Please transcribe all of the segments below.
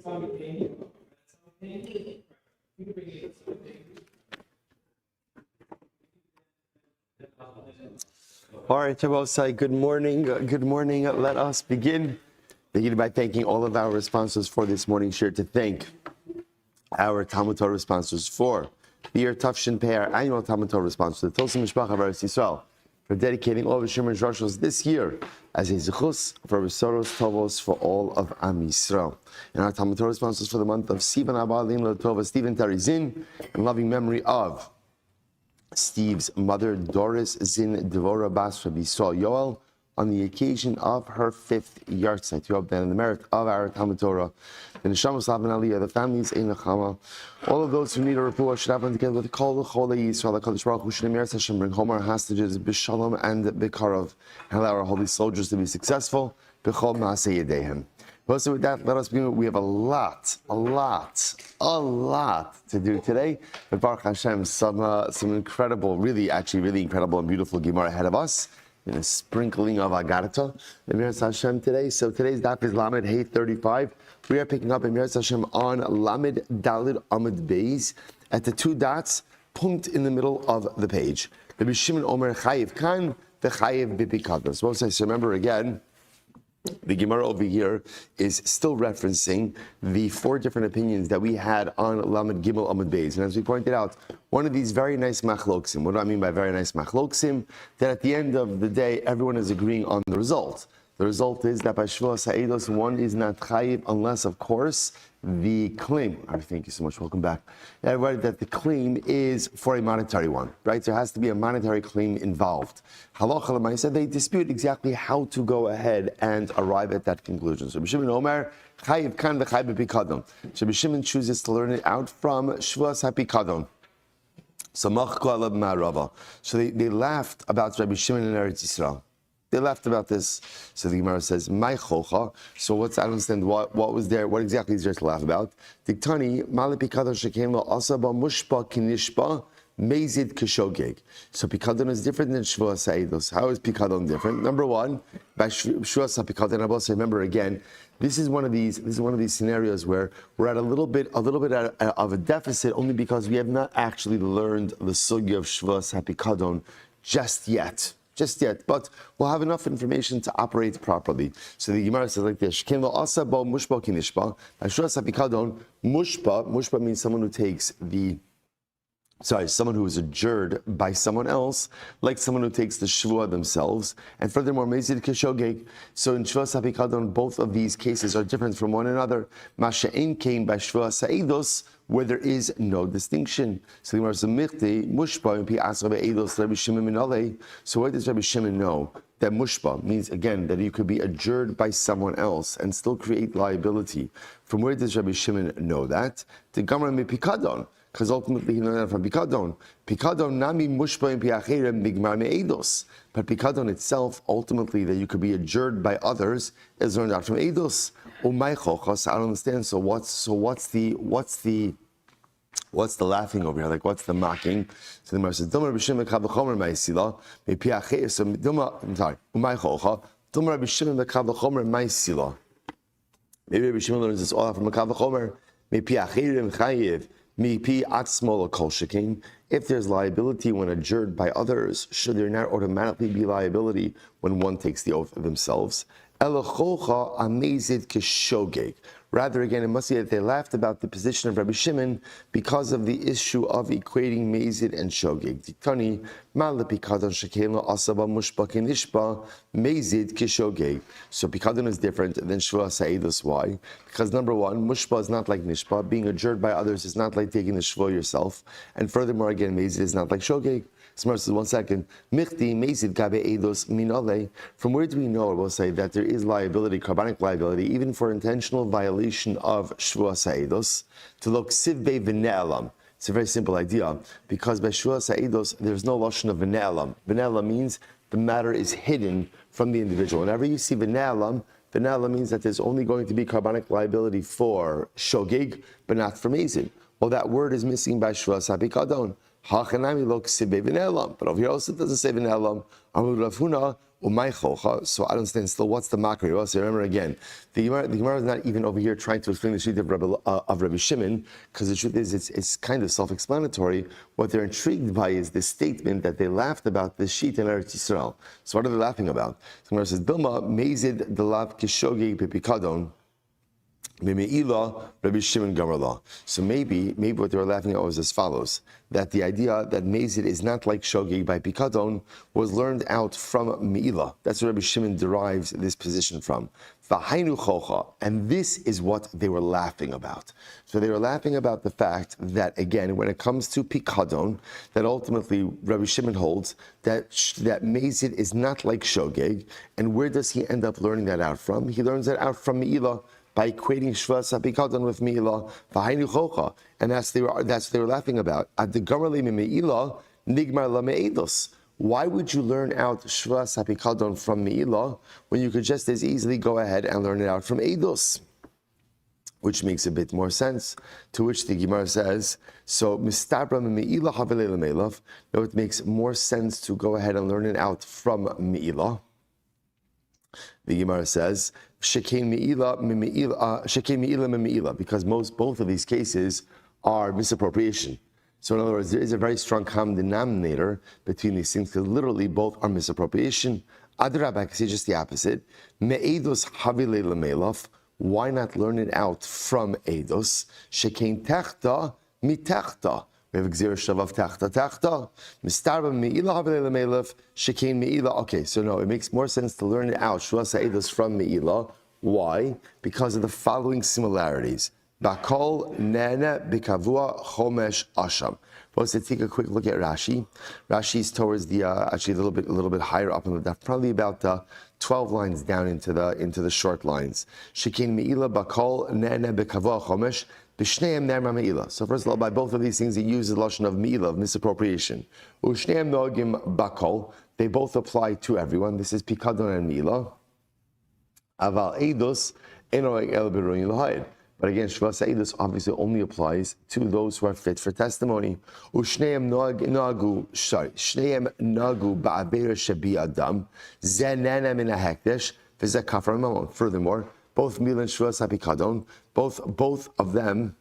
All right, Shevuos, good morning. Good morning. Let us begin. Begin by thanking all of our sponsors for this morning's share. To thank our Talmud Torah sponsors for the year Tafshin Pei, our annual Talmud Torah sponsor, the Tosim Mishpacha of Eretz Yisrael, for dedicating all of Shimon Roshos this year as a zechus for Besoros Tovos for all of Am Yisrael. And our Talmud Torah sponsors for the month of Sivan Abba Lin Tova, Stephen Tarizin, in loving memory of Steve's mother, Doris Zin Devora Bas Rabbi Yisrael Yoel, on the occasion of her 5th yahrzeit. You hope that in the merit of our Talmud Torah, the Neshamos Lavan Aliyah, the families in Nechama, all of those who need a refuah should happen together with Kol Chol Yisrael, HaKadosh Baruch Hu should Emir Hashem bring home our hostages b'shalom and b'karov, and allow our holy soldiers to be successful b'chol ma'aseh yedehem. So with that, let us begin. We have a lot to do today. But Baruch Hashem, some incredible, really incredible and beautiful Gemara ahead of us, in a sprinkling of Agarta, Emir Hashem today. So today's daf is Lamed Hey 35. We are picking up Emir Hashem on Lamed Dalid Amud Beis at the 2 dots, punkt in the middle of the page. Rabbi Shimon Omer Chayiv Kan, the Chayiv Bipikadon. So remember again, the Gemara over here is still referencing the 4 different opinions that we had on Lamed Gimel Amud Beis. And as we pointed out, one of these very nice machloksim. What do I mean by very nice machloksim? That at the end of the day, everyone is agreeing on the result. The result is that by Shevuos Ha'edos, one is not chayiv unless, of course, the claim. Thank you so much. Welcome back. Everybody, that the claim is for a monetary one, right? There has to be a monetary claim involved. Halacha l'maaseh, they dispute exactly how to go ahead and arrive at that conclusion. So Rabbi Shimon Omer, chayiv kan v'chayiv b'pikadon. So Rabbi Shimon chooses to learn it out from Shevuos HaPikadon. So they laughed about Rabbi Shimon in Eretz Yisrael. They laughed about this. So the Gemara says, "My chocha." So I don't understand what was there. What exactly is there to laugh about? Diktani mali pikadon shekein lo asaba mushpa kinishpa mezid kishogeg. So pikadon is different than Shevuos Ha'edos. How is pikadon different? Number one, by Shevuos HaPikadon, I will say, remember again, this is one of these scenarios where we're at a little bit of a deficit, only because we have not actually learned the sugya of Shevuos HaPikadon just yet, but we'll have enough information to operate properly. So the Gemara says like this: mushpa means someone who takes someone who is adjured by someone else, like someone who takes the shvuah themselves. And furthermore, mezid keshogeg. So in Shevuos HaPikadon, both of these cases are different from one another. Masha'en came by Shevuos Ha'edos, where there is no distinction. So the Gemara says, "Michti mushpa impi asra be'edos Rabbi Shimon minalei." So why does Rabbi Shimon know that mushpa means, again, that you could be adjured by someone else and still create liability? From where does Rabbi Shimon know that? The Gemara mepikadon. Because ultimately he learned that from Pikadon. Pikadon nami mushpa impi acherem bigmar me'edos. But Pikadon itself, ultimately, that you could be adjured by others, is learned out from Eidos. Umay chochos, I don't understand. So what's the laughing over here? Like, what's the mocking? So the Gemara says, "Duma Rabbi Shimon kav v'chomer ma'isila me'pi acher." So umay chocha. Duma Rabbi Shimon kav v'chomer ma'isila. Maybe Rabbi Shimon learns this all out from kav v'chomer me'pi acherem chayiv. If there's liability when adjured by others, should there not automatically be liability when one takes the oath of themselves? Rather, again, it must be that they laughed about the position of Rabbi Shimon because of the issue of equating mezid and shogeg. So pikadon is different than Shevuos Ha'edos. Why? Because number one, mushpa is not like nishpa. Being adjured by others is not like taking the shvuah yourself. And furthermore, again, mezid is not like shogeg. Smart says, 1 second. Michti mezid gabe eidos minale. From where do we know? We'll say that there is liability, carbonic liability, even for intentional violation of Shevuos Ha'edos. To look sivbe v'ne'elam. It's a very simple idea, because by Shevuos Ha'edos there's no lashon of v'ne'elam. V'ne'elam means the matter is hidden from the individual. Whenever you see v'ne'elam means that there's only going to be carbonic liability for shogeg, but not for mezid. Well, that word is missing by Shevuos HaPikadon. But over here also it doesn't say v'ne'elam. Umay chocha. So I don't understand still what's the makri. So remember again, the Gemara is not even over here trying to explain the sheet of Rabbi Shimon, because the truth is it's kind of self-explanatory. What they're intrigued by is this statement that they laughed about the sheet in Eretz Yisrael. So what are they laughing about? So Gemara says, Dilma mezid delav kishogi pipikadon. Rabbi Shimon Gamarla. So maybe what they were laughing at was as follows: that the idea that Mezid is not like Shogig by Pikadon was learned out from Me'ilah. That's where Rabbi Shimon derives this position from. V'hainu chocha, and this is what they were laughing about. So they were laughing about the fact that, again, when it comes to Pikadon, that ultimately Rabbi Shimon holds that Mezid is not like Shogig. And where does he end up learning that out from? He learns that out from Me'ilah, by equating Shevuos HaPikadon with Me'ilah, v'hainu chocha, and that's what they were laughing about. At the Gamarli Me'ilah, nigmar la me'edos. Why would you learn out Shevuos HaPikadon from Me'ilah when you could just as easily go ahead and learn it out from Eidos? Which makes a bit more sense. To which the Gemara says, so mistabra Me'ilah havelei l'me'elav. No, it makes more sense to go ahead and learn it out from Me'ilah. The Gemara says, Shekein Me'ilah Me'ilah, because both of these cases are misappropriation. So in other words, there is a very strong common denominator between these things, because literally both are misappropriation. Adrabah, I can say just the opposite. Me'edos havilei l'me'elav. Why not learn it out from Eidos? Shekein techta mitechta. We have Gzera Shavav Tachta. Mistarba Me'ilah Havilei L'Me'elav, Shekein Me'ilah. Okay, so no, it makes more sense to learn it out, Shevuos HaEidos from Me'ilah. Why? Because of the following similarities. Bakol Nene Bikavua Chomesh Asham. Let's take a quick look at Rashi. Rashi is towards the actually a little bit higher up on the daf, probably about 12 lines down into the short lines. Shekein Me'ilah Bakol Nene Bikavua Chomesh. So first of all, by both of these things, he uses the lashon of me'ilah, of misappropriation. Ushneim noagim bakol. They both apply to everyone. This is pikadon and me'ilah. Aval eidos eno el beruyin l'hayid. But again, Shevuos HaEidos obviously only applies to those who are fit for testimony. Ushneim nagu ba'aver shebi adam zenena min ha'hekdesh v'zeh kafar mamon. Furthermore, both Me'ilah and Shevuos HaPikadon, both of them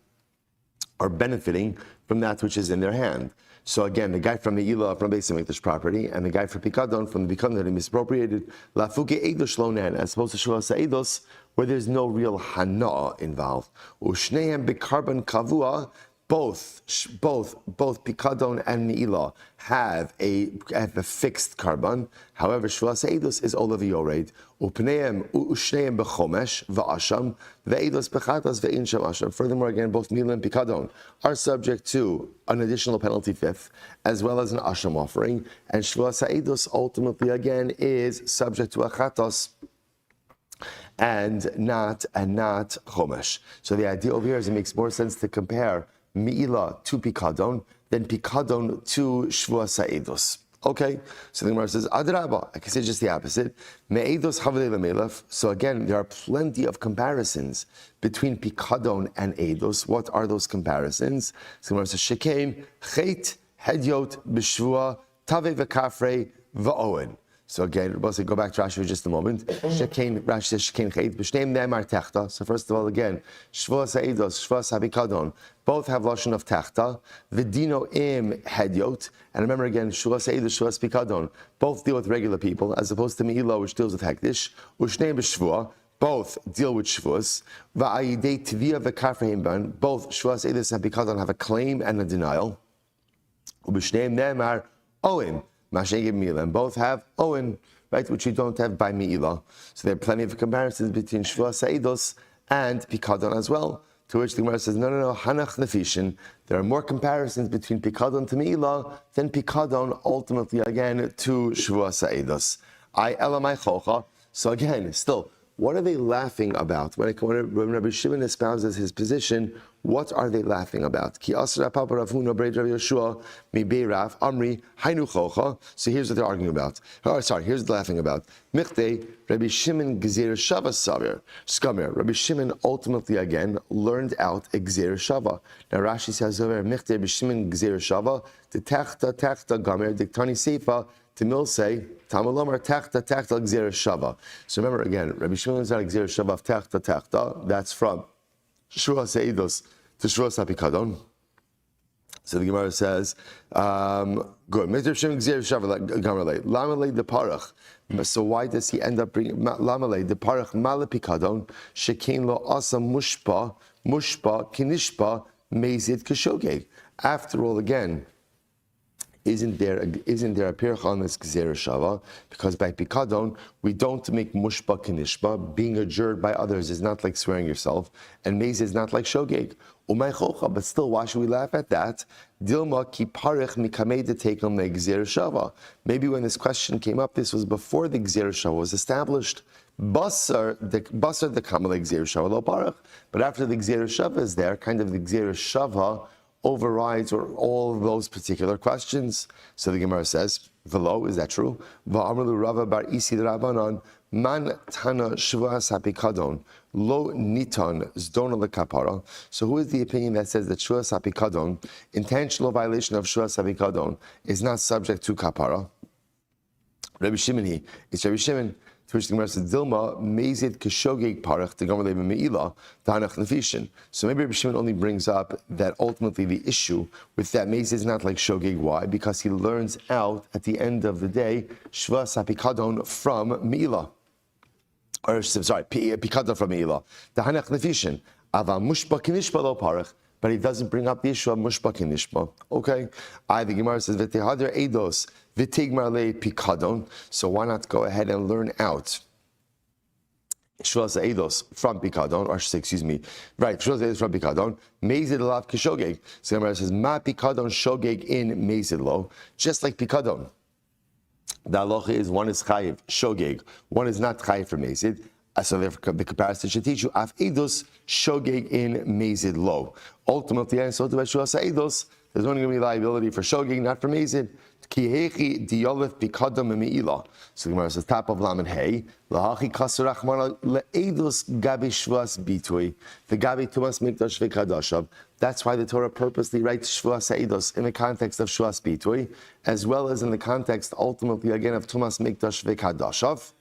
are benefiting from that which is in their hand. So again, the guy from Me'ilah from Beis HaMikdash property, and the guy from Pikadon from the Pikadon that he misappropriated, Lafuke Eidos Shlonen, as opposed to Shevuos HaEidos, where there's no real hana involved. Ushneim Bikarban Kavua. Both Pikadon and Me'ilah have a fixed carbon. However, Shevuos HaEidos is olav yored. Upneim u'shneim bechomesh va'asham ve'eidos bechatas ve'in sham asham. Furthermore, again, both Me'ilah and Pikadon are subject to an additional penalty fifth, as well as an asham offering. And Shevuos HaEidos ultimately, again, is subject to a chatos and not chomesh. So the idea over here is it makes more sense to compare Me'ilah to Pikadon than Pikadon to Shevuos HaEidos. Okay, so the Gemara says, Adrabah, I can say just the opposite. Me'edos havilei l'me'elav. So again, there are plenty of comparisons between Pikadon and Eidos. What are those comparisons? So the Gemara says, Shekein, Chet, Hedyot, B'Shvua, Tave v'Kafrei, V'Owen. So again, we'll go back to Rashi for just a moment. Rashi says Shekein Chet, B'Shneim Ne'emar Techta. So first of all, again, Shevuos HaEidos, Shevuos HaPikadon, both have lashon of Techta. V'Dino Im Hedyot. And remember again, Shevuos HaEidos, Shevuos Pikadon, both deal with regular people, as opposed to Me'ilah, which deals with Hektish. U'Shneim B'Shvua, both deal with Shevuos. V'Ayidei Tvia v'Kafreim Ban, both Shevuos HaEidos and Pikadon have a claim and a denial. U'B'Shneim Ne'emar Oim. And both have Owen, right, which you don't have by Me'ilah. So there are plenty of comparisons between Shevuos HaEidos and Pikadon as well. To which the Gemara says, no, Hanach Nefishin. There are more comparisons between Pikadon to Me'ilah than Pikadon ultimately again to Shevuos HaEidos. I elamai chocha. So again, still, what are they laughing about? When Rabbi Shimon espouses his position, what are they laughing about? Ki asra papa Rav Huna breid Rav Yoshua mi beirav amri hainu chocha. So here's what they're arguing about. Here's what they're laughing about. Michte Rabbi Shimon gzeir shava savir skamer. Rabbi Shimon ultimately again learned out a gzeir shava. Now Rashi says over Michte Rabbi Shimon gzeir shava the techta gamer diktani seifa the mill say, Tamalomar techta techta gzera shava. So remember again, Rabbi Shmuel is not gzera shava of techta techta. That's from Shevuos Eidos to Shevuos HaPikadon. So the Gemara says, good. So why does he end up bringing Lamalei the parach malapikadon shekein lo asa mushpa kinishpa mezid kashogeg? After all, again, isn't there a pircha on this gzera shava? Because by pikadon we don't make mushpa kinishpa. Being adjured by others is not like swearing yourself, and mezid is not like shogeg. But still, why should we laugh at that? Dilma ki parich mikamei de tekel me gzera shava. Maybe when this question came up, this was before the gzera shava was established. Basar the kamalei gzera shava lo parich. But after the gzera shava is there, kind of the gzera shava overrides or all of those particular questions. So the Gemara says, "V'lo, is that true?" V'amru Rava bar Isi Rabbanon man tana Shevuos HaPikadon lo nitan zdona lekapara. So who is the opinion that says that Shevuos HaPikadon, intentional violation of Shevuos HaPikadon, is not subject to kapara? Rabbi Shimon. It's Rabbi Shimon. To which the Gemara says, Dilma mezid keshogeg parach to gomer leben meila tanach nefishin. So maybe Rabbi Shimon only brings up that ultimately the issue with that mezid is not like shogeg. Why? Because he learns out at the end of the day Shevuos HaPikadon from meila. Or sorry, pikadon from meila. Tanach nefishin. Ava mushpa kinishpa lo parach. But he doesn't bring up the issue of mushpa kinishpa. Okay? The Gemara says, v'tehader eidos v'tigmar le pikadon. So why not go ahead and learn out Shevuos eidos from pikadon, or excuse me, right? Shevuos eidos from pikadon. Mezid alav kishogeg. So the Gemara says, ma pikadon shogeg in mezid lo, just like pikadon. The halacha is one is chayiv shogeg, one is not chayiv for mezid. So therefore, the comparison should teach you af eidos shogeg in mezid lo. Ultimately, and so to Shevuos eidos, there's only going to be liability for shogeg, not for mezid. Kihechi diyolef pikadon meila. So the Gemara says, top of Lamed Hey, lahachi kasurachmana leeidos gabi Shevuos bitui, the gabi tumas mikdash v'kadashav. That's why the Torah purposely writes Shevuos eidos in the context of Shevuos bitui, as well as in the context ultimately again of tumas mikdash v'kadashav.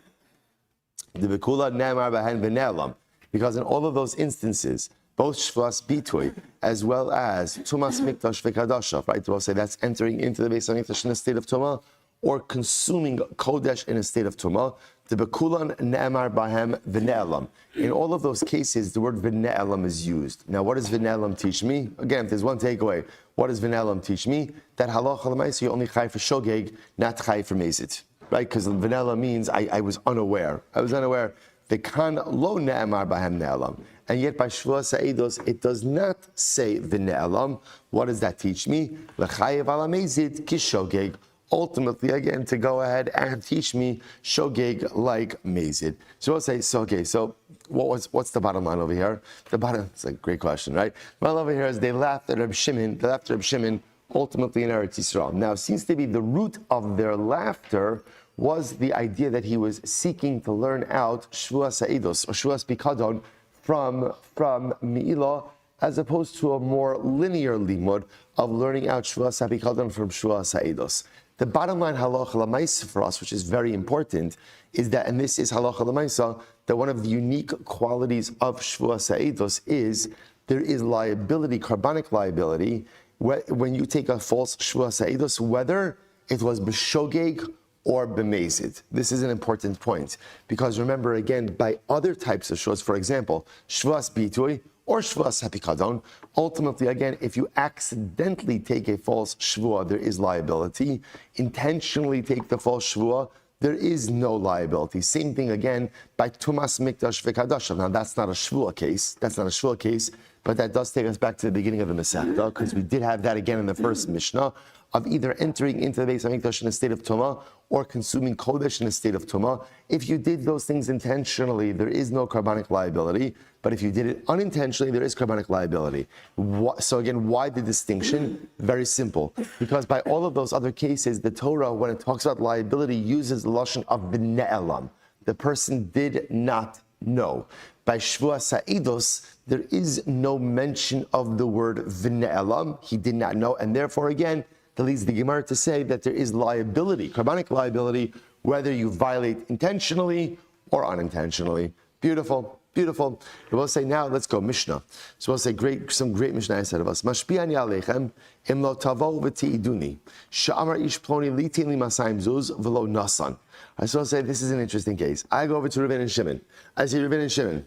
Because in all of those instances, both Shevuos bitui as well as tumas mikdash v'kadashav, right? We'll say that's entering into the Beis Hamikdash in a state of tumah, or consuming kodesh in a state of tumah. The bekulan ne'emar bahem v'ne'elam. In all of those cases, the word v'ne'elam is used. Now, what does v'ne'elam teach me? Again, if there's one takeaway, what does v'ne'elam teach me? That halacha l'maisa, you only chai for shogeg, not chai for mezid. Right? Because v'ne'elam means I was unaware. I was unaware. V'kan lo ne'emar bahem ne'elam. And yet by Shevuos eidos, it does not say v'ne'elam. What does that teach me? L'chayev ala mezid kishogeg. Ultimately, again, to go ahead and teach me shogeg like mezid. So we'll say, so what's the bottom line over here? The bottom, it's a great question, right? Well, over here is they laughed at Rabbi Shimon, ultimately in Eretz Yisrael. Now, it seems to be the root of their laughter was the idea that he was seeking to learn out Shevuos eidos, or Shevuos pikadon, from Me'ilah, as opposed to a more linear limud of learning out Shevuos HaPikadon from Shevuos eidos. The bottom line halacha l'maisa for us, which is very important, is that, and this is halacha l'maisa, that one of the unique qualities of Shevuos eidos is there is liability, carbonic liability, when you take a false Shevuos eidos, whether it was b'shogeg or b'mezid. This is an important point, because remember again, by other types of Shevuos, for example, Shevuos bitui or Shevuos HaPikadon, ultimately again, if you accidentally take a false Shvuah, there is liability. Intentionally take the false Shvuah, there is no liability. Same thing again by Tumas Mikdash V'Kadashav. Now that's not a Shvuah case. But that does take us back to the beginning of the Masechta, because we did have that again in the first Mishnah, of either entering into the Beis Hamikdash in a state of Tumah or consuming Kodesh in a state of Tumah. If you did those things intentionally, there is no carbonic liability. But if you did it unintentionally, there is carbonic liability. So again, why the distinction? Very simple. Because by all of those other cases, the Torah, when it talks about liability, uses the lashon of v'ne'elam. The person did not know. By Shevuos eidos, there is no mention of the word v'ne'elam. He did not know, and therefore, again, that leads the Gemara to say that there is liability, carbonic liability, whether you violate intentionally or unintentionally. Beautiful. Beautiful. We'll say now, let's go Mishnah. So we'll say some great Mishnah ahead of us. Mashbi'ani aleichem im lo tavo v'ti'iduni sha'amar ish ploni litin li masayim zuz v'lo nasan. So I'll say this is an interesting case. I go over to Reuven and Shimon. I say, Reuven and Shimon,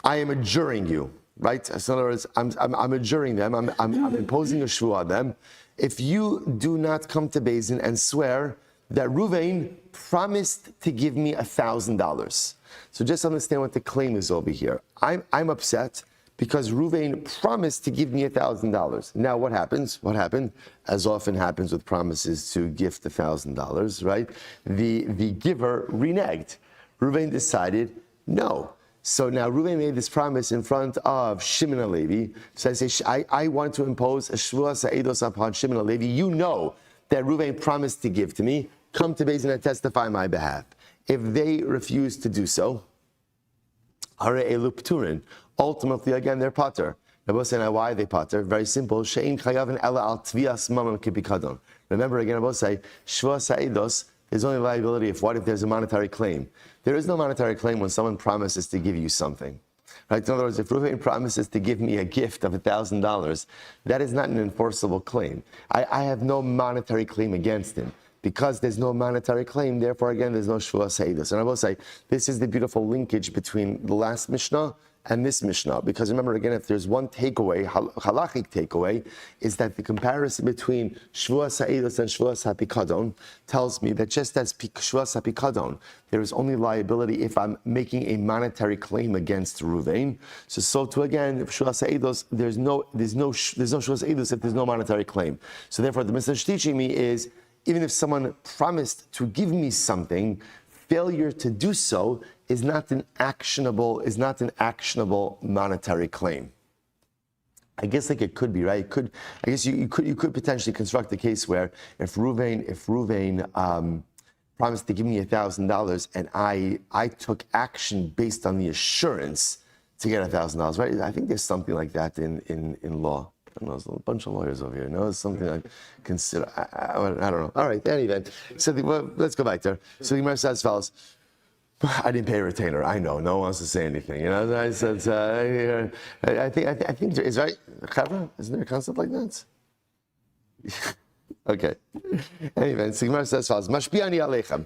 I am adjuring you, right? So in other words, I'm adjuring them. I'm imposing a shvu on them. If you do not come to Beis Din and swear that Reuven promised to give me $1,000. So just understand what the claim is over here. I'm upset because Reuven promised to give me $1,000. Now what happens? What happened? As often happens with promises to gift $1,000, right? The giver reneged. Reuven decided no. So now Reuven made this promise in front of Shimon HaLevi. So I say, I want to impose a Shevuos ha'edos upon Shimon HaLevi. You know that Reuven promised to give to me. Come to Beis Din and testify on my behalf. If they refuse to do so, hare elu pturin. Ultimately, again, they're pater. Now, why are they pater? Very simple. She'in chayavin ela al tvias mamam kipikadon. Remember, again, I will say, Shevuos ha'edos, there's only liability if there's a monetary claim. There is no monetary claim when someone promises to give you something. Right? In other words, if Reuven promises to give me a gift of $1,000, that is not an enforceable claim. I have no monetary claim against him. Because there's no monetary claim, therefore, again, there's no Shevuos ha'edos. And I will say, this is the beautiful linkage between the last Mishnah and this Mishnah. Because remember, again, if there's one takeaway, halachic takeaway, is that the comparison between Shevuos ha'edos and Shevuos ha'pikadon tells me that just as Shevuos ha'pikadon, there is only liability if I'm making a monetary claim against Reuven. So too, again, Shevuos ha'edos, there's no Shevuos ha'edos if there's no monetary claim. So therefore, the Mishnah is teaching me is, even if someone promised to give me something, failure to do so is not an actionable monetary claim. I guess like it could be, right? I guess you could potentially construct a case where if Reuven promised to give me $1,000 and I took action based on the assurance to get $1,000, right? I think there's something like that in law. I don't know, there's a bunch of lawyers over here. No, it's something I consider. I don't know. All right, anyway. So let's go back there. So the Gemara says as follows. I didn't pay a retainer. I know. No one wants to say anything. You know, I said, I think there is, right? Chavra? Isn't there a concept like that? Okay. Anyway, so the Gemara says as follows. Mashbi'ani aleichem.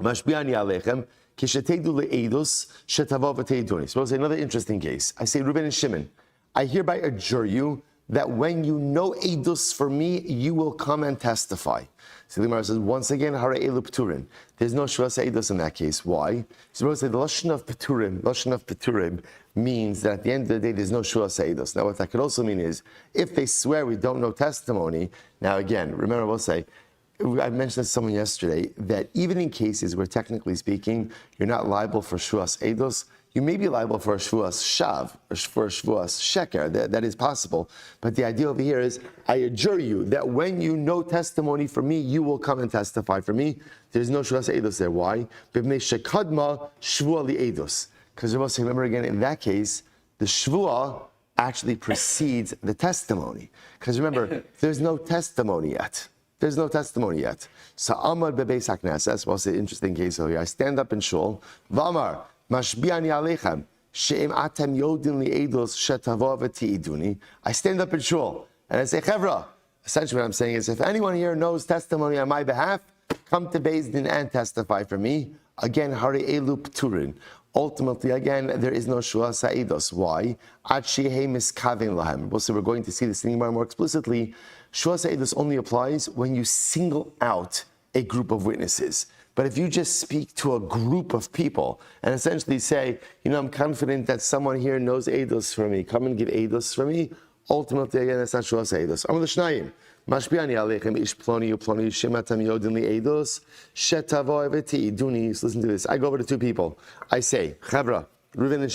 Mashbi'ani aleichem. Kisheteidu le'edus shetavo v'teiduni. So we'll say another interesting case. I say Reuven and Shimon. I hereby adjure you that when you know edus for me, you will come and testify. So the Gemara says, once again, hare elu pturim. There's no Shevuos ha'edos in that case. Why? So the lashon of pturim means that at the end of the day, there's no Shevuos ha'edos. Now, what that could also mean is, if they swear we don't know testimony, now again, remember we'll say, I mentioned to someone yesterday that even in cases where technically speaking, you're not liable for Shevuos ha'edos, you may be liable for a Shevuos shav, or for a Shevuos sheker. That is possible. But the idea over here is, I adjure you that when you know testimony for me, you will come and testify for me. There's no Shevuos ha'edos there. Why? Because remember again, in that case, the Shvuah actually precedes the testimony. Because remember, there's no testimony yet. There's no testimony yet. So Amar bebeis hakneses, well, it's an interesting case over here. I stand up in shul, V'amar, Mashbi'ani aleichem, she'im atem yodin li'edos shetavo v'ti'iduni. I stand up in shul, and I say, Chevra, essentially what I'm saying is, if anyone here knows testimony on my behalf, come to Beis Din and testify for me. Again, hare elu pturin. Ultimately, again, there is no Shevuos ha'edos. Why? Ad shehei miskavin lahem. We're going to see this thing more explicitly. Shevuos ha'edos only applies when you single out a group of witnesses. But if you just speak to a group of people and essentially say, I'm confident that someone here knows eidos for me, come and give eidos for me, ultimately, again, that's not Shevuos ha'edos. Amar l'shnayim, mashbi'ani aleichem ish ploni u'ploni shematam yodin li'eidos shetavo v'ti'iduni. Listen to this. I go over to two people. I say, Chavra, Reuven and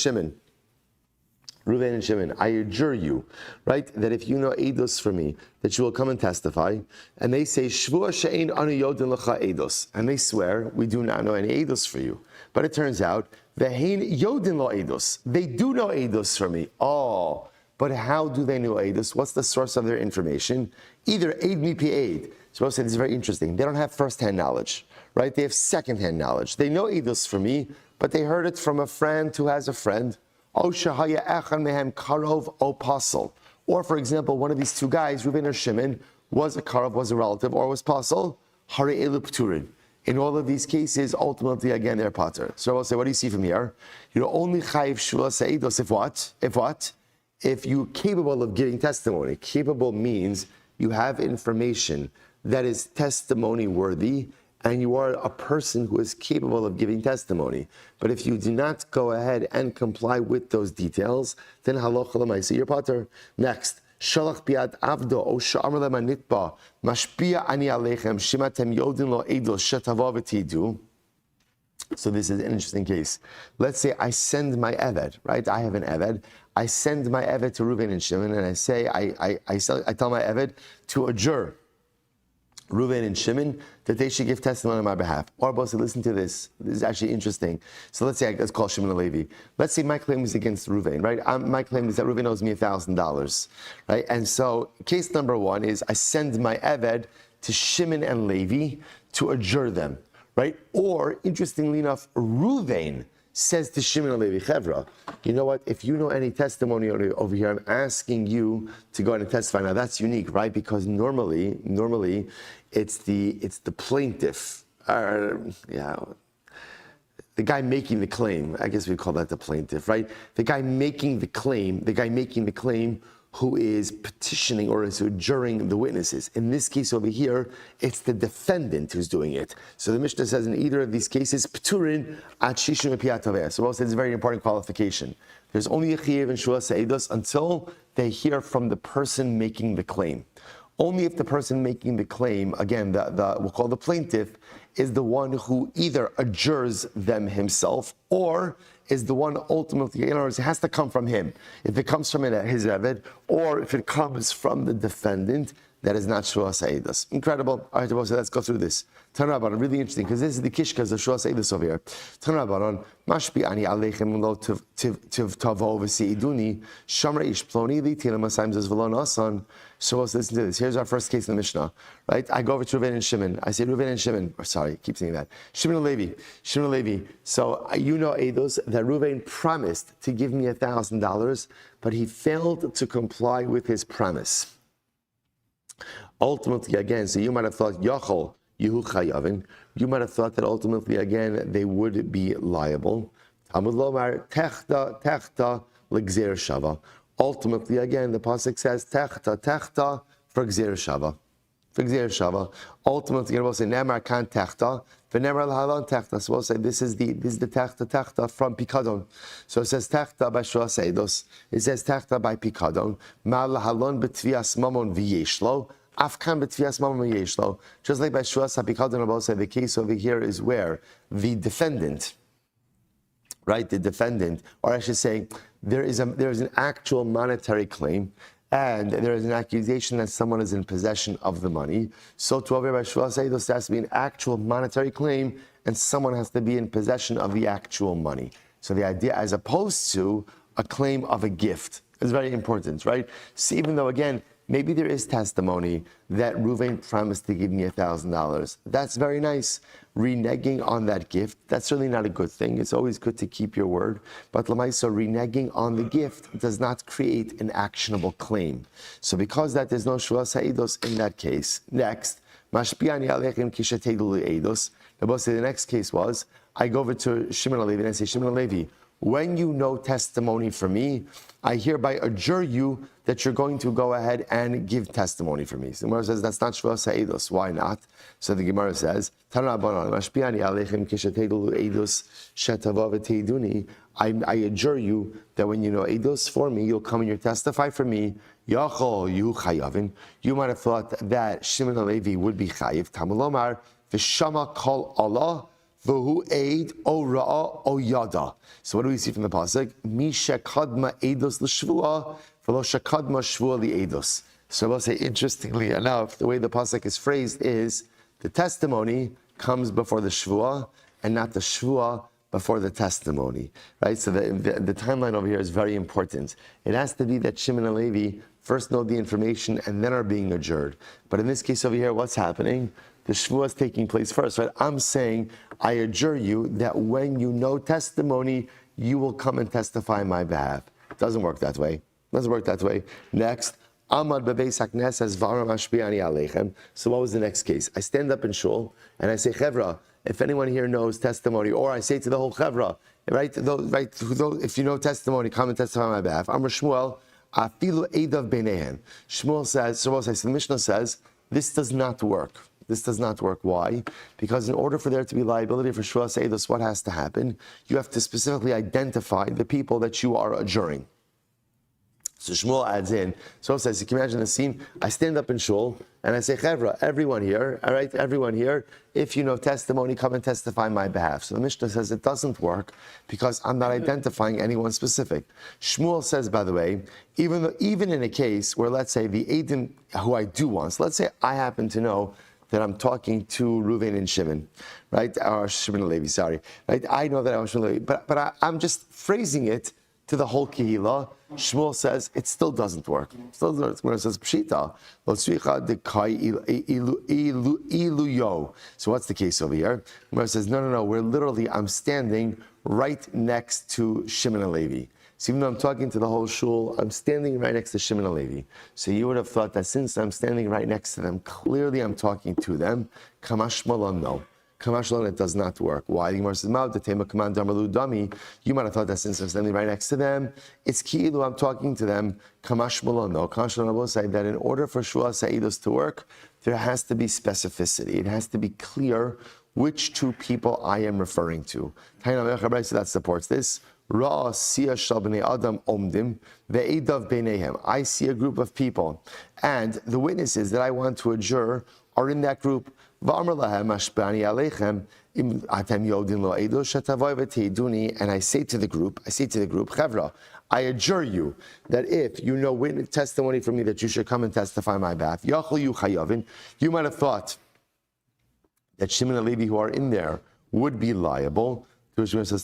Shimon, I adjure you, right, that if you know eidos for me, that you will come and testify. And they say, Shvuah she'ein anu yodin lecha eidos. And they swear, we do not know any eidos for you. But it turns out, ve'hein yodin lo eidos. They do know eidos for me. Oh, But how do they know Eidus? What's the source of their information? Either Eid Mipi Eid. So I said this is very interesting. They don't have first-hand knowledge, right? They have second-hand knowledge. They know Eidus from me, but they heard it from a friend who has a friend. O Shahaya Echan Mehem Karov O Pasul. Or, for example, one of these two guys, Reuven or Shimon, was a Karov, was a relative, or was Pasul. Hare Elu Pturin. In all of these cases, ultimately, again, they're pater. So I'll say, what do you see from here? You're only chayiv Shevuos Eidos if what? If what? If you're capable of giving testimony. Capable means you have information that is testimony worthy, and you are a person who is capable of giving testimony. But if you do not go ahead and comply with those details, then halacha l'maisa, you're pater. Next. Shalach biad avdo o sha'amar lema nitba mashpia ani alechem shimatem yodin lo eidos shetava v'tidu. So this is an interesting case. Let's say I send my eved, right? I have an eved. I send my eved to Reuven and Shimon, and I say I tell my eved to adjure Reuven and Shimon that they should give testimony on my behalf. Or both say, listen to this. This is actually interesting. So let's say let's call Shimon and Levi. Let's say my claim is against Reuven, right? My claim is that Reuven owes me $1,000, right? And so case number one is I send my eved to Shimon and Levi to adjure them, right? Or interestingly enough, Reuven says to Shimon and Levi, Chevra, you know what? If you know any testimony over here, I'm asking you to go ahead and testify. Now that's unique, right? Because normally it's the plaintiff, the guy making the claim. I guess we call that the plaintiff, right? The guy making the claim who is petitioning or is adjuring the witnesses. In this case over here, it's the defendant who's doing it. So the Mishnah says in either of these cases, Pturin at Shishim Piyataveh. So also it's a very important qualification. There's only a Chiyuv in Shevuos Eidos until they hear from the person making the claim. Only if the person making the claim, again, we'll call the plaintiff, is the one who either adjures them himself or is the one ultimately, in other words, it has to come from him. If it comes from his Eved, or if it comes from the defendant, that is not Shevuos Eidos. Incredible. All right, so let's go through this. Tanrabanan, really interesting, because this is the kishkas of Shevuos Eidos over here. Tanrabanan, mashpi ani aleichem lo tavo v'seiduni, shamra ish ploni li tina masayim zez v'lo nasan. So let's listen to this. Here's our first case in the Mishnah, right? I go over to Reuven and Shimon. I say Reuven and Shimon. Sorry, keep saying that. Shimon and Levi. So you know, Eidos, that Reuven promised to give me $1,000, but he failed to comply with his promise. Ultimately, again, so you might have thought, Yachol, Yehu Chayavin. You might have thought that ultimately, again, they would be liable. Talmud Lomar, Techta, L'Gzer Shava. Ultimately, again, the pasuk says techta for gzer shava. Ultimately, we'll say nemar kan techta, v'nemar l'halon techta. So we'll say this is the techta from pikadon. So it says techta by Shevuos Eidos. It says techta by pikadon. Ma l'halon b'tvias mamon v'yeshlo. Afkan b'tvias mamon v'yeshlo. Just like by Shevuos HaPikadon, we'll say the case over here is where the defendant, right? The defendant, or I should say, there is an actual monetary claim, and there is an accusation that someone is in possession of the money. So to over by Shevuos Eidos, there has to be an actual monetary claim, and someone has to be in possession of the actual money. So the idea, as opposed to a claim of a gift, is very important, right? So even though, again, maybe there is testimony that Reuven promised to give me $1,000. That's very nice. Reneging on that gift, that's certainly not a good thing. It's always good to keep your word. But Lamaisa, reneging on the gift does not create an actionable claim. So because that, there's no Shevuos Eidos in that case. Next, Mashpiani Alechem Kishateidu Eidos. The next case was, I go over to Shimon and Levi and I say, Shimon and Levi, when you know testimony from me, I hereby adjure you that you're going to go ahead and give testimony for me. So the Gemara says, that's not Shevuos Eidos. Why not? So the Gemara says, I adjure you that when you know Eidos for me, you'll come and you'll testify for me. You might have thought that Shimon and Levi would be chayiv. Tamulomar, v'shama kol Allah, v'hu eid o ra'a o yada. So what do we see from the pasuk? Mi shekadma eidos l'shvua, v'lo shekadma shvua li eidos. So I will say, interestingly enough, the way the pasuk is phrased is the testimony comes before the shvua, and not the shvua before the testimony, right? So the timeline over here is very important. It has to be that Shimon and Levi first know the information and then are being adjured. But in this case over here, what's happening? The Shevuos is taking place first, right? I'm saying, I adjure you that when you know testimony, you will come and testify on my behalf. It doesn't work that way. Doesn't work that way. Next, Amad bebeis hakneses v'amar mashpi'ani aleichem. So what was the next case? I stand up in shul and I say, Chevra, if anyone here knows testimony, or I say to the whole Chevra, right? If you know testimony, come and testify on my behalf. Amar Shmuel, afilu eidav beinehem. Shmuel says, the Mishnah says, this does not work. This does not work. Why? Because in order for there to be liability for Shevuos Eidos, what has to happen? You have to specifically identify the people that you are adjuring. So Shmuel adds in, so it says, you can imagine the scene, I stand up in shul, and I say, Chevra, everyone here, all right, everyone here, if you know testimony, come and testify on my behalf. So the Mishnah says it doesn't work because I'm not identifying anyone specific. Shmuel says, by the way, even in a case where, let's say, the Eidim who I do want, so let's say I happen to know that I'm talking to Reuven and Shimon, right, or Shimon and Levi, sorry, right, I know that I was Shimon and Levi, but I'm just phrasing it to the whole kehillah. Shmuel says it still doesn't work. Still doesn't work. When it says pshita, so what's the case over here? When it says no, we're literally, I'm standing right next to Shimon and Levi. So even though I'm talking to the whole shul, I'm standing right next to Shimon and Levi. So you would have thought that since I'm standing right next to them, clearly I'm talking to them. Kamash malon, no. Kamashlan, it does not work. Why? The Gemara says, you might have thought that since I'm standing right next to them, it's ki'ilu, I'm talking to them. Kamashlan, no. Kamashlan will say that in order for Shevuos Eidos to work, there has to be specificity. It has to be clear which two people I am referring to. So that supports this. I see a group of people, and the witnesses that I want to adjure are in that group. And I say to the group, Chevra, I adjure you that if you know witness testimony from me that you should come and testify on my behalf. You might have thought that Shimon and Levi who are in there would be liable. Ultimately,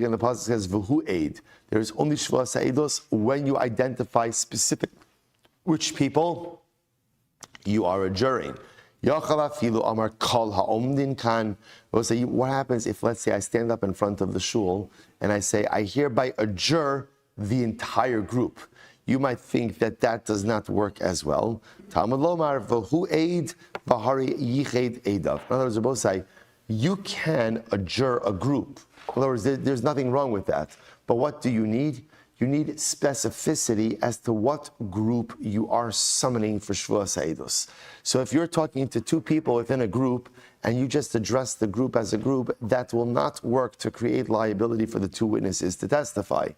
again, the passage says, V'hu aid. There is only Shevuos Eidos when you identify specific which people you are adjuring. What happens if, let's say, I stand up in front of the shul and I say, I hereby adjure the entire group? You might think that that does not work as well. In other words, they both say, you can adjure a group. In other words, there's nothing wrong with that. But what do you need? You need specificity as to what group you are summoning for Shevuos Eidos. So if you're talking to two people within a group and you just address the group as a group, that will not work to create liability for the two witnesses to testify.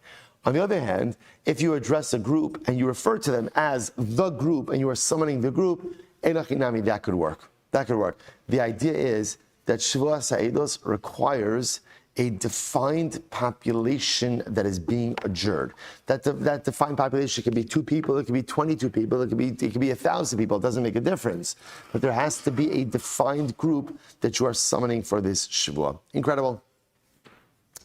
On the other hand, if you address a group and you refer to them as the group and you are summoning the group, that could work. That could work. The idea is that Shevuos Eidos requires a defined population that is being adjured. That defined population could be 2 people, it could be 22 people, it could be 1,000 people. It doesn't make a difference. But there has to be a defined group that you are summoning for this Shevuah. Incredible.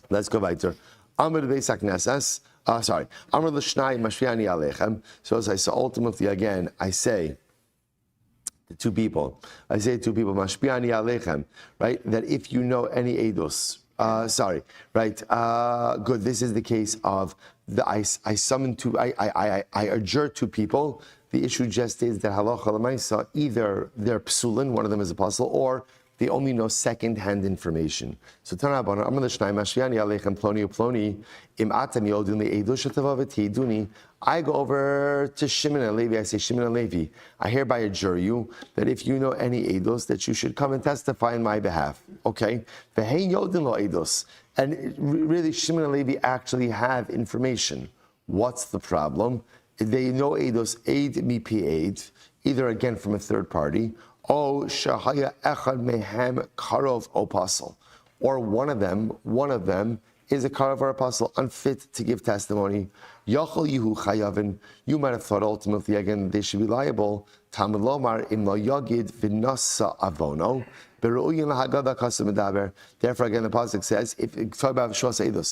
Let's go weiter. Amr beis haknesses. Amr l'shnai mashpi'ani aleichem. So as I say, ultimately again, I say to 2 people, mashpi'ani aleichem, right? That if you know any eidos, good. This is the case of I adjure 2 people. The issue just is that halacha l'maisa, either they're psulin, one of them is apostle, or they only know second-hand information. So I go over to Shimon and Levi. I say, Shimon and Levi, I hereby adjure you that if you know any eidos, that you should come and testify on my behalf. Okay? And really, Shimon and Levi actually have information. What's the problem? They know eidos, aid mipi aid, either again from a third party, or shahaya echad mehem karov apostle, or one of them is a karov or apostle unfit to give testimony. Yachol yihu chayavin. You might have thought ultimately again they should be liable. Talmud lomar im lo yagid v'nasa avono. Therefore, again, the pasuk says,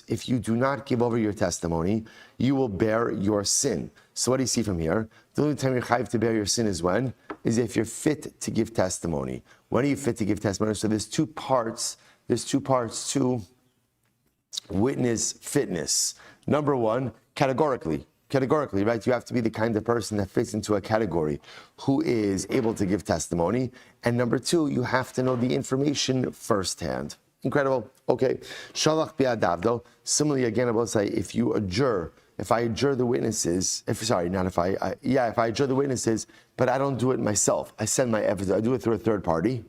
if you do not give over your testimony, you will bear your sin. So what do you see from here? The only time you're chayiv to bear your sin is when? Is if you're fit to give testimony. When are you fit to give testimony? So there's two parts to witness fitness. Number one, categorically, right? You have to be the kind of person that fits into a category who is able to give testimony. And number two, you have to know the information firsthand. Incredible. Okay. Shalach bi'adavdo. Similarly, again, I will say, if I adjure the witnesses, if I adjure the witnesses, but I don't do it myself. I send my evidence. I do it through a third party.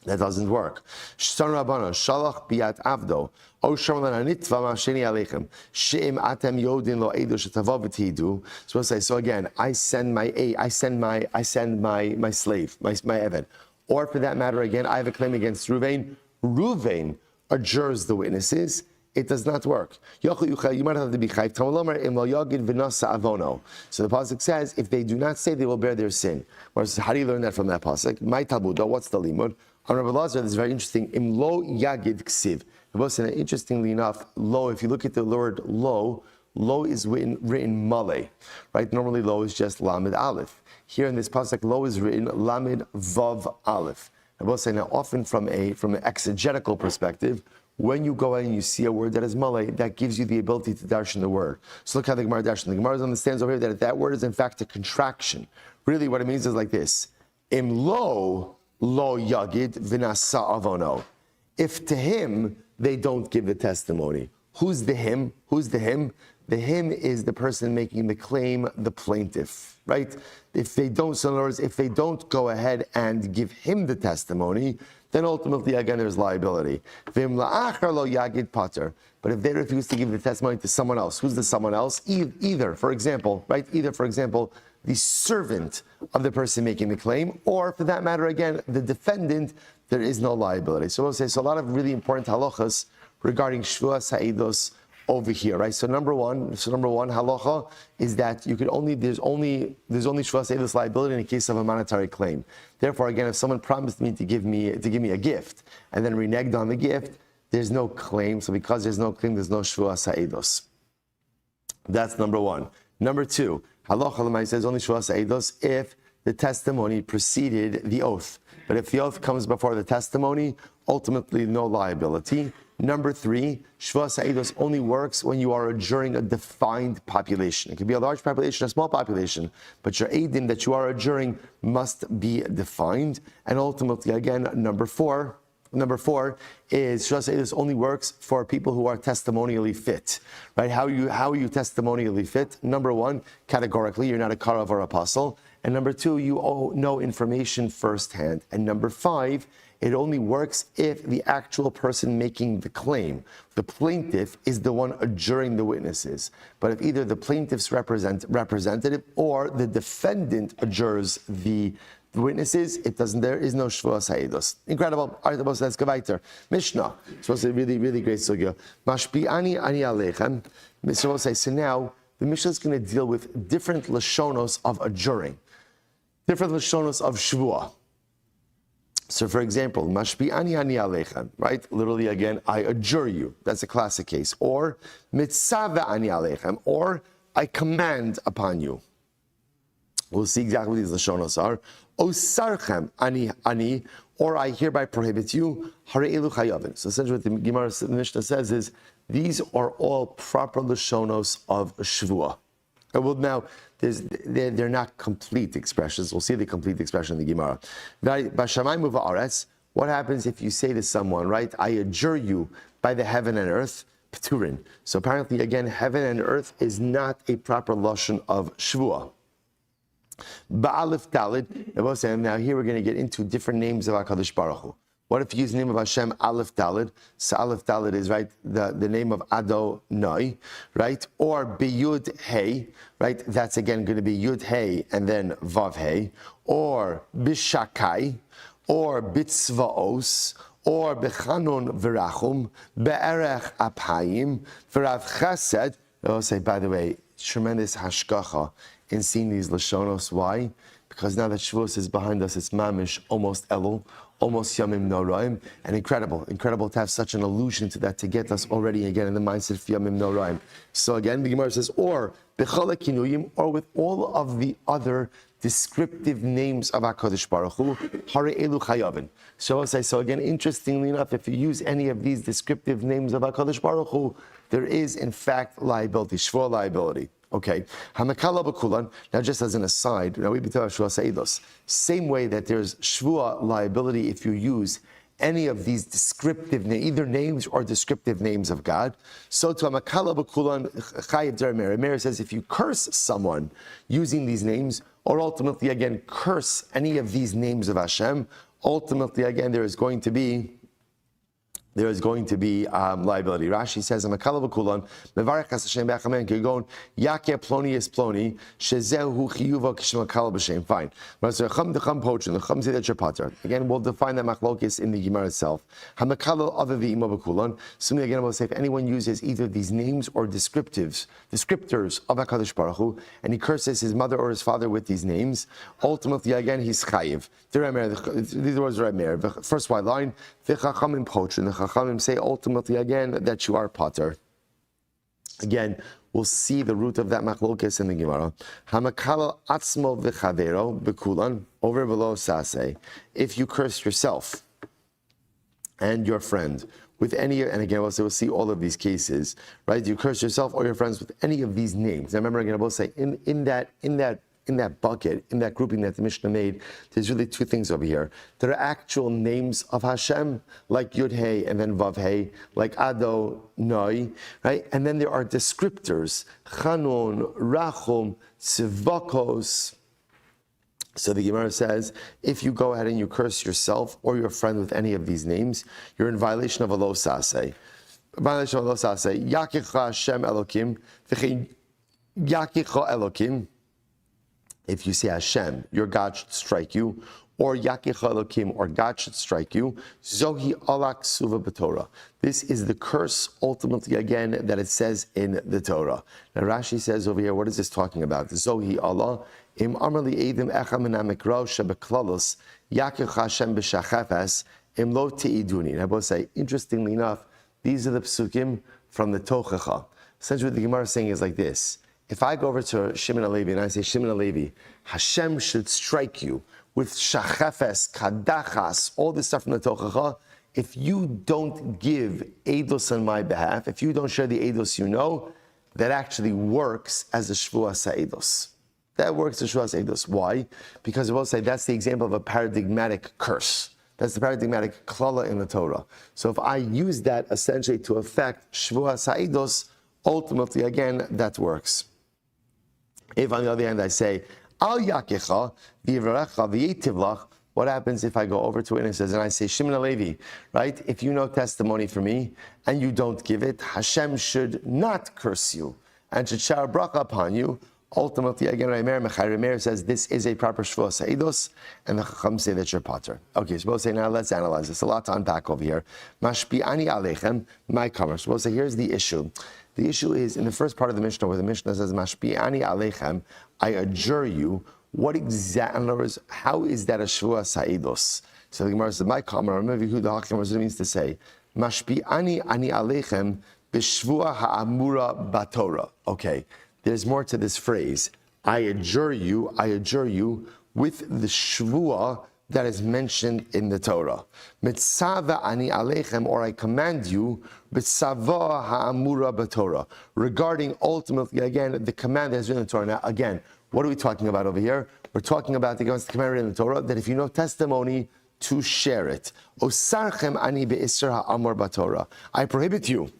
That doesn't work. Shalach biat avdo. So again, I send my slave, my Eved. Or for that matter, again, I have a claim against Ruvain. Ruvain adjures the witnesses. It does not work. You might have to be chayv. So the pasuk says, if they do not say, they will bear their sin. How do you learn that from that pasuk? My Talmud, what's the limud? On Rabbi Lazar, this is very interesting. Im lo yagid ksiv. Interestingly enough, lo, if you look at the word lo is written male, right? Normally lo is just lamed aleph. Here in this pasuk, lo is written lamed vav aleph. I will say now, often from an exegetical perspective, when you go in and you see a word that is malay, that gives you the ability to darshan the word. So look how the Gemara darshan. The Gemara understands over here that word is in fact a contraction. Really what it means is like this. Im lo yagid v'nasa avono. If to him they don't give the testimony. Who's the him? The him is the person making the claim, the plaintiff, right? If they don't, so in other words, if they don't go ahead and give him the testimony, then ultimately, again, there's liability. But if they refuse to give the testimony to someone else, who's the someone else? Either, for example, the servant of the person making the claim, or for that matter, again, the defendant, there is no liability. So we'll say, a lot of really important halachas regarding Shevuos Ha'edos over here, right? So number one halacha is that there's only Shevuos Ha'edos liability in the case of a monetary claim. Therefore, again, if someone promised me to give me a gift and then reneged on the gift, there's no claim. So because there's no claim, there's no Shevuos Ha'edos. That's number one. Number two, halacha says only Shevuos Ha'edos if the testimony preceded the oath. But if the oath comes before the testimony, ultimately no liability. Number three, Shevuos Ha'edos only works when you are adjuring a defined population. It could be a large population, a small population, but your eidim that you are adjuring must be defined. And ultimately, again, number four is Shevuos Ha'edos only works for people who are testimonially fit, right? How are you testimonially fit? Number one, categorically, you're not a karav or apostle. And number two, you know information firsthand. And number five, it only works if the actual person making the claim, the plaintiff, is the one adjuring the witnesses. But if either the plaintiff's representative or the defendant adjures the witnesses, there is no Shevuos Ha'edos. Incredible. All right, let's go weiter. Mishnah. So it's a really, really great sugya. Mashpi'ani ani aleichem. So now the Mishnah is going to deal with different lashonos of adjuring, different lashonos of Shevuah. So, for example, mashpi'ani ani aleichem, right? Literally, again, I adjure you. That's a classic case. Or mitzava ani aleichem, or I command upon you. We'll see exactly what these lashonos are. Osarchem ani, or I hereby prohibit you. Hare'elu chayavin. So, essentially, what the Gemara Mishnah says is these are all proper lashonos of Shevuah. Well, now, they're not complete expressions. We'll see the complete expression in the Gemara. What happens if you say to someone, right, I adjure you by the heaven and earth, P'turin. So apparently, again, heaven and earth is not a proper lashon of Shevuah. Ba'alif Dalid. Now here we're going to get into different names of HaKadosh Baruch Hu. What if you use the name of Hashem, Aleph Dalid? So Aleph Dalid is, right, the name of Adonai, right? Or Biyud Hey, right? That's again going to be Yud Hey and then Vav Hey. Or Bishakai, or Bitzvaos, or Bechanun Virachum, Be'erech Apayim, V'rav Chesed. I'll say, by the way, tremendous hashgacha in seeing these Lashonos. Why? Because now that Shevuos is behind us, it's mamish, almost Elul. almost Yomim Noraim, and incredible to have such an allusion to that to get us already again in the mindset of Yomim Noraim. So again, the Gemara says, or B'chala Kinuyim, or with all of the other descriptive names of HaKadosh Baruch Hu, Hare Elu Chayavin. So again, interestingly enough, if you use any of these descriptive names of HaKadosh Baruch Hu, there is in fact liability, Shvuah liability. Okay, Hamakala B'kulan. Now, just as an aside, now we be talking about Shvuah Sa'idos. Same way that there's Shvuah liability if you use any of these descriptive names, either names or descriptive names of God. So to Hamakala B'kulan, Chayiv Deramer. Meir says if you curse someone using these names, or ultimately again curse any of these names of Hashem, ultimately again there is going to be liability. Rashi says, "Amakala v'kulan mevarech Hashem b'achamen kegon yakeh ploni is ploni shezehu chiyuva k'shmakala b'shem." Fine. But so chum dechum pochun the chum say that you're pater. Again, we'll define that machlokes in the Gemara itself. Hamakala other v'ima v'kulan. Similarly, again, we'll say if anyone uses either these names or descriptors of Hakadosh Baruch Hu, and he curses his mother or his father with these names, ultimately again he's chayiv. These words are Rameir. The first white line, v'chachamim pochun. The Chachamim say ultimately again that you are pater. Again, we'll see the root of that machlokes in the Gemara. Hamakala atzmo v'chavero b'kulan over below sase. If you curse yourself and your friend with any, and again we'll see all of these cases, right? You curse yourself or your friends with any of these names. Now remember again, I will say in that bucket, in that grouping that the Mishnah made, there's really two things over here. There are actual names of Hashem, like Yud Hey and then Vav Hey, like Ado, Noi, right? And then there are descriptors, Chanun, Rachum, Tzivakos. So the Gemara says, if you go ahead and you curse yourself or your friend with any of these names, you're in violation of a lo saseh. Violation of a lo saseh. Yakicha Hashem Elokim, Yakicha Elokim. If you say Hashem, your God should strike you, or Yakicha Elokim, or God should strike you, Zohi Alak Suva B'Torah. This is the curse, ultimately, again, that it says in the Torah. Now Rashi says over here, what is this talking about? Zohi Allah, Im Amrli Eidim Echa Menamikro Shebeklalos, Yakicha Hashem B'Shachefes, Im Lo Te'iduni. And I will say, interestingly enough, these are the psukim from the Tochacha. Essentially what the Gemara is saying is like this. If I go over to Shimon HaLevi and I say, Shimon HaLevi, Hashem should strike you with shachefes, kadachas, all this stuff from the Tochacha, if you don't give eidos on my behalf, if you don't share the eidos you know, that actually works as a Shevuos eidos. That works as Shevuos eidos. Why? Because I will say that's the example of a paradigmatic curse. That's the paradigmatic klala in the Torah. So if I use that essentially to affect Shevuos eidos, ultimately again, that works. If on the other hand I say, Al Yakicha, V'Yivrecha, V'Yitivlach, what happens if I go over to witnesses and I say, Shimon HaLevi, right? If you know testimony for me and you don't give it, Hashem should not curse you and should shower bracha upon you. Ultimately, again, Rameir says this is a proper Shevuos Eidos, and the Chacham say that you're pater. Okay, so we'll say now let's analyze this. A lot to unpack over here. Mashpi'ani Aleichem, my commerce. We'll say here's the issue. The issue is in the first part of the Mishnah, where the Mishnah says, Mashpi'ani Aleichem, I adjure you. What exactly, in other words, how is that a Shevuos Eidos? So the Gemara says, my commerce, remember who the Hakim means to say, Mashpi'ani ani Aleichem, b'Shvuah ha'amura batorah. Okay. There's more to this phrase. I adjure you with the shvuah that is mentioned in the Torah. Mitzava ani aleichem, or I command you, mitzava ha'amura b'Torah. Regarding ultimately, again, the command that has been in the Torah. Now, again, what are we talking about over here? We're talking about the command in the Torah that if you know testimony, to share it. Osarchem ani be'isr ha'amur b'Torah. I prohibit you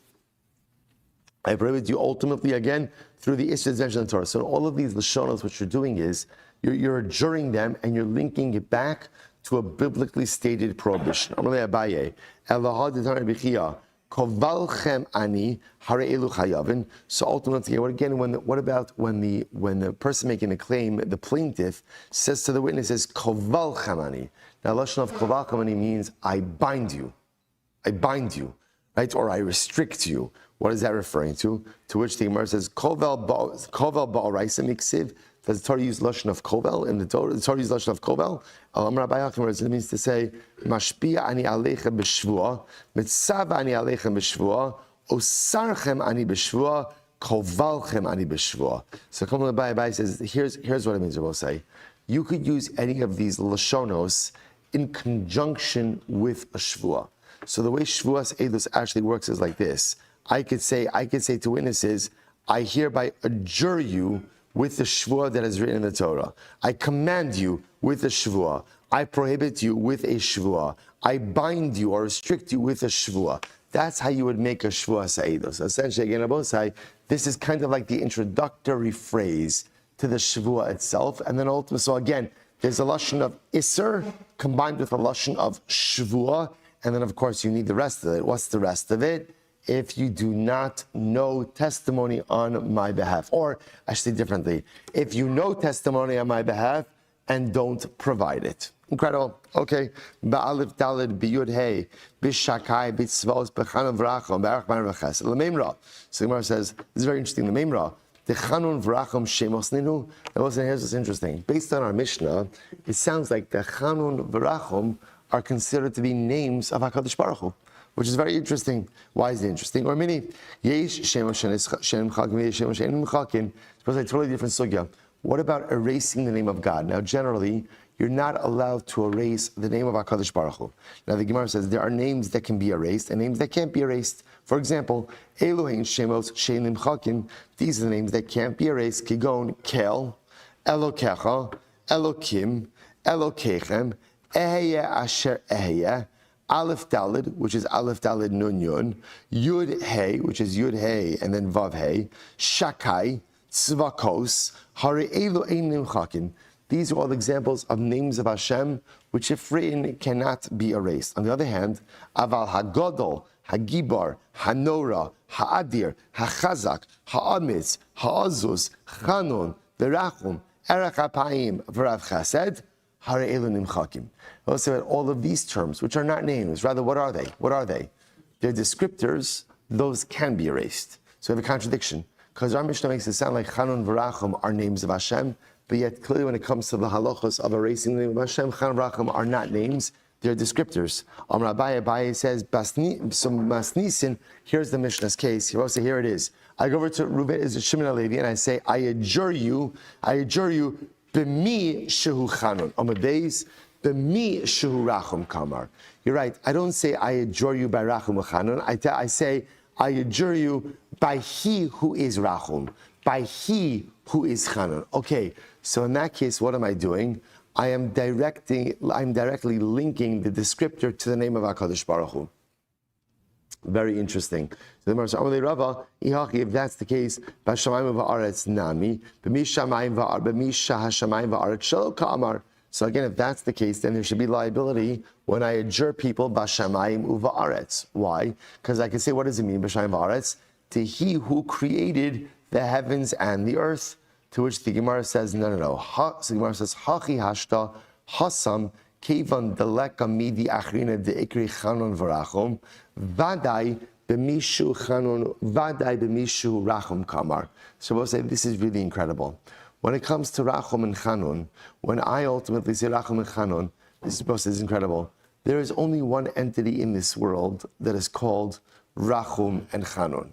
ultimately, again, through the issues mentioned in the Torah. So all of these Lashonos, what you're doing is, you're adjuring them and you're linking it back to a biblically stated prohibition. So ultimately, what about when the person making the claim, the plaintiff, says to the witnesses, Koval chamani. Now, Lashon of Koval chamani means, I bind you, right? Or I restrict you. What is that referring to? To which the Gemara says, Kovel ba'oraisa miksiv, Does the Torah use lashon of kovel? In the Torah uses lashon of kovel. It means to say, mashpia ani aleichem b'shvua, mitzava ani aleichem b'shvua, osarchem ani b'shvua, kovalchem ani b'shvua. So Rabbi Abai says, here's what it means. We'll say, you could use any of these lashonos in conjunction with a shvua. So the way Shevuos Eidos actually works is like this. I could say to witnesses, I hereby adjure you with the shvua that is written in the Torah. I command you with a shvua. I prohibit you with a shvua. I bind you or restrict you with a shvua. That's how you would make a Shevuos Eidos. Essentially, again, Abosai, this is kind of like the introductory phrase to the shvua itself. And then ultimately, so again, there's a lashon of Isser combined with a lashon of shvua. And then, of course, you need the rest of it. What's the rest of it? If you do not know testimony on my behalf. Or, actually differently, if you know testimony on my behalf and don't provide it. Incredible. Okay. Ba'alif dalid biyud hey bishakai bitzvos bechanun v'rachom b'arach ma'ar v'ches. L'meimra. So the Gemara says, this is very interesting. L'meimra. Dechanun v'rachom shemos ninu. Now listen, here's what's interesting. Based on our Mishnah, it sounds like Dechanun v'rachom are considered to be names of HaKadosh Baruch Hu, which is very interesting. Why is it interesting? Or many, yesh shem shenim chakim, yesh shem shenim chakim. It's a totally different sugya. What about erasing the name of God? Now, generally, you're not allowed to erase the name of HaKadosh Baruch Hu. Now, the Gemara says there are names that can be erased and names that can't be erased. For example, Elohim shemos shenim chakim. These are the names that can't be erased. Kigon, Kel, Elokecha, Elokim, Elokechem, Eheye asher eheye, Aleph Dalid, which is Aleph Dalid Nun Yun, Yud Hey, which is Yud Hey, and then Vav Hey, Shakai, Tzvakos, Hare'elu Einim Chakim. These are all examples of names of Hashem, which if written cannot be erased. On the other hand, Aval HaGodol, HaGibar, HaNora, HaAdir, HaChazak, HaAmitz, HaAzus, Chanun, Verachum, Erech HaPaim, V'Rav Chesed, Hare'elu Nimchakim. Let's say all of these terms, which are not names, rather, what are they? What are they? They're descriptors, those can be erased. So we have a contradiction, because our Mishnah makes it sound like Chanun V'Rachum are names of Hashem, but yet clearly when it comes to the halachos of erasing the name of Hashem, Chanun V'Rachum are not names, they're descriptors. Amar Abaye says, Masnisin, here's the Mishnah's case. Here it is. I go over to Reuven, Shimon Levi, and I say, I adjure you, B'mi shehu chanun. On the days, b'mi shehu rachum kamar. You're right. I don't say I adjure you by rachum chanun. I say I adjure you by he who is rachum, by he who is chanun. Okay. So in that case, what am I doing? I'm directly linking the descriptor to the name of HaKadosh Baruch Hu. Very interesting. So the Gemara says, if that's the case, b'shamayim v'aretz nami, b'mishamayim v'aretz shelo ka'amar. So again, if that's the case, then there should be liability when I adjure people b'shamayim uva'aretz. Why? Because I can say, what does it mean, b'shamayim v'aretz? To he who created the heavens and the earth. To which the Gemara says, no. So the Gemara says, hachi hashta hasam kevan deleka midi achrina de ikri chanun v'rachum vadai b'mishu chanun vadai b'mishu rachum kamar. So we'll say this is really incredible. When it comes to rachum and chanun, when I ultimately say rachum and chanun, this is incredible. There is only one entity in this world that is called rachum and chanun,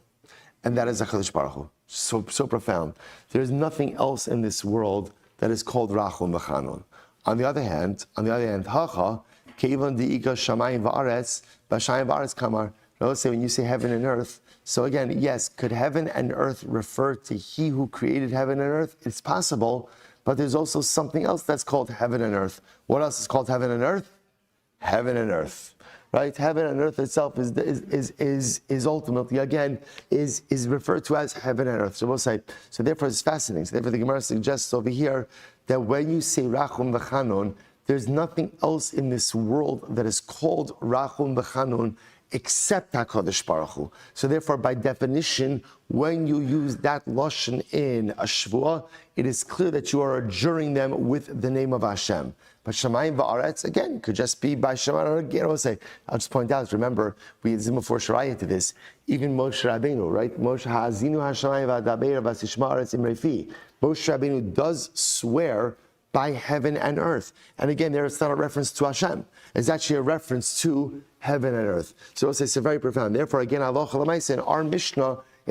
and that is HaKadosh Baruch Hu. So profound. There is nothing else in this world that is called rachum v'chanun. On the other hand, hacha keivan deika shamayim va'aretz b'shayim va'aretz kamar. Let's say when you say heaven and earth. So again, yes, could heaven and earth refer to he who created heaven and earth? It's possible, but there's also something else that's called heaven and earth. What else is called heaven and earth? Heaven and earth. Right, heaven and earth itself is ultimately again is referred to as heaven and earth. So we'll say. So therefore, it's fascinating. So therefore, the Gemara suggests over here that when you say rachum v'chanun, there's nothing else in this world that is called rachum v'chanun except HaKadosh Baruch Hu. So therefore, by definition, when you use that lashon in a shvuah, it is clear that you are adjuring them with the name of Hashem. But Shamayim va'aretz, again, could just be by Shemayim. I'll just point out, remember, we had before Shariah to this, even Moshe Rabbeinu, right? Moshe Ha'azinu Hashamayim va'adabeir v'sishma aretz imrefi. Moshe Rabbeinu does swear by heaven and earth. And again, there it's not a reference to Hashem. It's actually a reference to heaven and earth. So it's very profound. Therefore, again, Allah in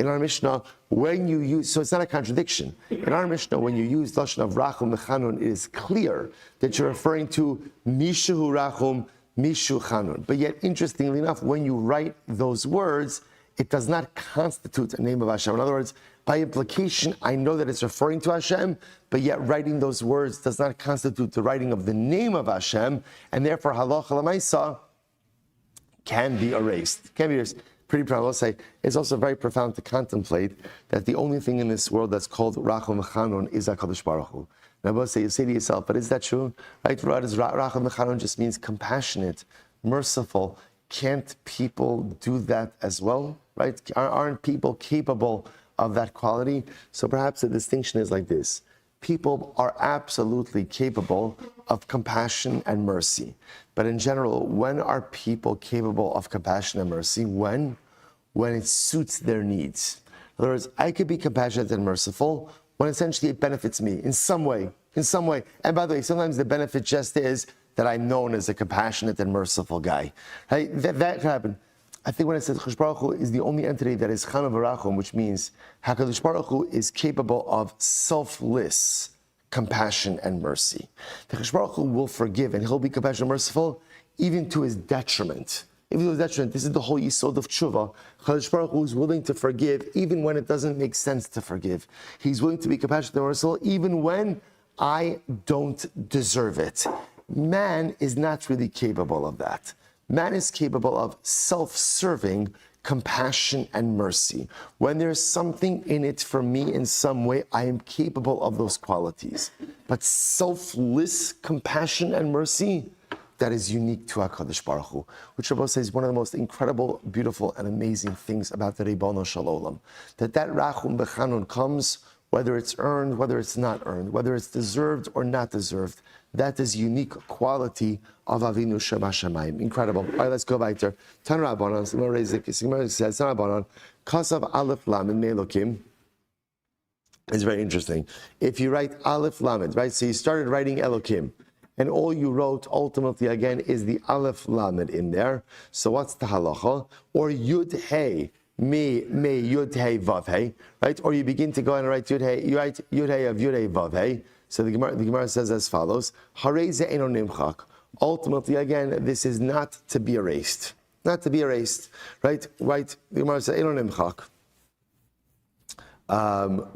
our Mishnah, when you use, so it's not a contradiction. In our Mishnah, when you use lashon of rachum mechanun, it is clear that you're referring to mishu rachum, mishu chanun. But yet, interestingly enough, when you write those words, it does not constitute a name of Hashem. In other words, by implication, I know that it's referring to Hashem, but yet writing those words does not constitute the writing of the name of Hashem, and therefore halacha l'maisa can be erased. Pretty profound. I'll say it's also very profound to contemplate that the only thing in this world that's called Rachum Mechanun is HaKadosh Baruch Hu. Now, you say to yourself, but is that true? Right? Rachum Mechanun just means compassionate, merciful. Can't people do that as well? Right? Aren't people capable of that quality? So perhaps the distinction is like this. People are absolutely capable of compassion and mercy. But in general, when are people capable of compassion and mercy? When it suits their needs. In other words, I could be compassionate and merciful when essentially it benefits me in some way. And by the way, sometimes the benefit just is that I'm known as a compassionate and merciful guy. Right? That can happen. I think when it says HaKadosh Baruch Hu is the only entity that is Chana v'Rachum, which means HaKadosh Baruch Hu is capable of selfless compassion and mercy. The HaKadosh Baruch Hu will forgive and He'll be compassionate and merciful even to His detriment. Even to His detriment. This is the whole yisod of tshuva. HaKadosh Baruch Hu is willing to forgive even when it doesn't make sense to forgive. He's willing to be compassionate and merciful even when I don't deserve it. Man is not really capable of that. Man is capable of self-serving compassion and mercy. When there's something in it for me in some way, I am capable of those qualities. But selfless compassion and mercy, that is unique to HaKadosh Baruch Hu, which Rabbi says is one of the most incredible, beautiful, and amazing things about the Ribono Shel Olam. That Rachum B'Chanun comes, whether it's earned, whether it's not earned, whether it's deserved or not deserved. That is unique quality of Avinu Shebashamayim. Incredible. All right, let's go weiter. Tan Rabbanon, Gemara says, Tan Rabbanon, Kasav Aleph Lamed Me'elokim. It's very interesting. If you write Aleph Lamed, right, so you started writing Elokim, and all you wrote ultimately again is the Aleph Lamed in there. So what's the halacha? Or Yud Hey. Me Yud Hey Vav Hey, right? Or you begin to go and write Yud Hey, you write Yud Hey of Yud Hey Vav Hey. So the Gemara says as follows: Harei ze eino nimchak. Ultimately, again, this is not to be erased. Not to be erased, right? Right? The Gemara says eino nimchak.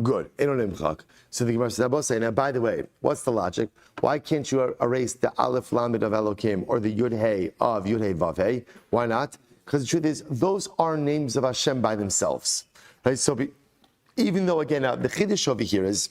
Good, eino nimchak. So the Gemara says, now by the way, what's the logic? Why can't you erase the Aleph Lamed of Elokim or the Yud Hey of Yud Hey Vav Hey? Why not? Because the truth is, those are names of Hashem by themselves. Right? So even though, again, the Chiddush over here is,